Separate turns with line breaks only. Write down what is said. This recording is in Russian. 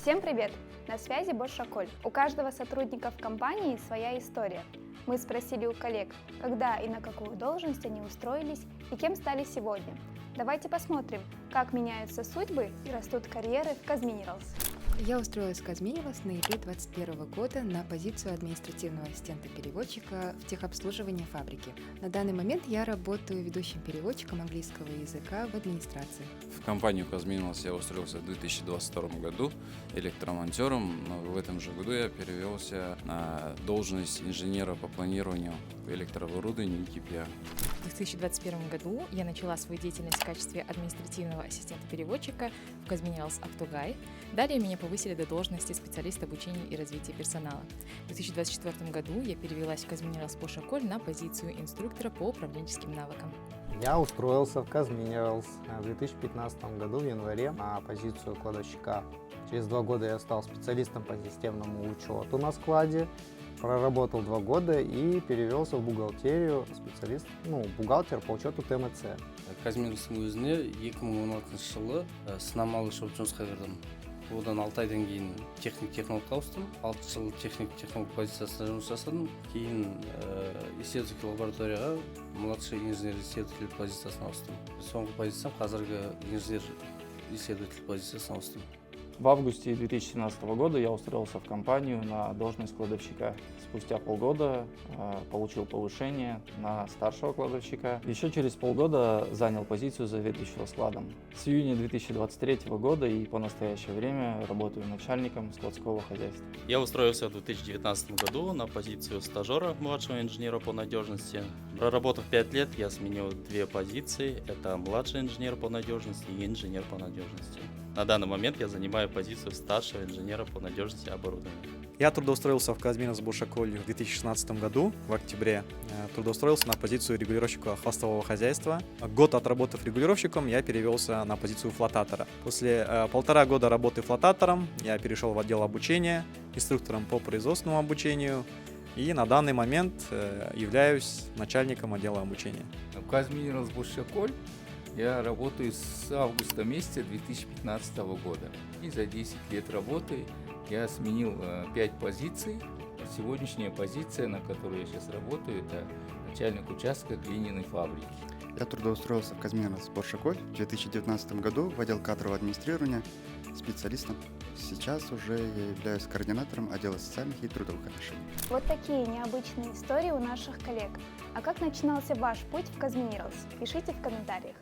Всем привет! На связи Bosch Аколь. У каждого сотрудника в компании своя история. Мы спросили у коллег, когда и на какую должность они устроились и кем стали сегодня. Давайте посмотрим, как меняются судьбы и растут карьеры в Казминералс.
Я устроилась в Казминералс в ноябре 2021 года на позицию административного ассистента-переводчика в техобслуживании фабрики. На данный момент я работаю ведущим переводчиком английского языка в администрации.
В компанию Казминералс я устроился в 2022 году электромонтером, но в этом же году я перевелся на должность инженера по планированию электрооборудования и KPI.
В 2021 году я начала свою деятельность в качестве административного ассистента-переводчика в Казминералс Актугай. Далее меня повысили до должности специалиста обучения и развития персонала. В 2024 году я перевелась в Казминералс Bosch Аколь на позицию инструктора по управленческим навыкам.
Я устроился в Казминералс в 2015 году в январе на позицию кладовщика. Через 2 года я стал специалистом по системному учету на складе. Проработал 2 года и перевелся в бухгалтерию, бухгалтер по учету ТМЦ.
Казминералстың өзіне 2016 жылы сынамалы шоп жұмысқа кірдім. Одан 6 айдан кейін техникалық ауыстым. 6 жыл техник позициясында жұмыс жасадым. Кейін исследовательский лабораторияға младший инженер-исследователь позициясына ауыстым. Соңғы позициям қазіргі инженер-исследователь позициясына ауыстым.
В августе 2017 года я устроился в компанию на должность кладовщика. Спустя полгода получил повышение на старшего кладовщика. Еще через полгода занял позицию заведующего складом. С июня 2023 года и по настоящее время работаю начальником складского хозяйства.
Я устроился в 2019 году на позицию стажера младшего инженера по надежности. Проработав 5 лет, я сменил 2 позиции. Это младший инженер по надежности и инженер по надежности. На данный момент я занимаю позицию старшего инженера по надежности оборудования.
Я трудоустроился в Казминералс Bosch Аколь в 2016 году, в октябре. Трудоустроился на позицию регулировщика хвостового хозяйства. Год отработав регулировщиком, я перевелся на позицию флотатора. После 1,5 года работы флотатором я перешел в отдел обучения, инструктором по производственному обучению. И на данный момент являюсь начальником отдела обучения.
В Казминералс Bosch Аколь я работаю с августа месяца 2015 года. И за 10 лет работы я сменил 5 позиций. Сегодняшняя позиция, на которой я сейчас работаю, это начальник участка глиняной фабрики.
Я трудоустроился в Казминералс Bosch Аколь в 2019 году в отдел кадрового администрирования специалистом. Сейчас уже я являюсь координатором отдела социальных и трудовых отношений.
Вот такие необычные истории у наших коллег. А как начинался ваш путь в Казминералс? Пишите в комментариях.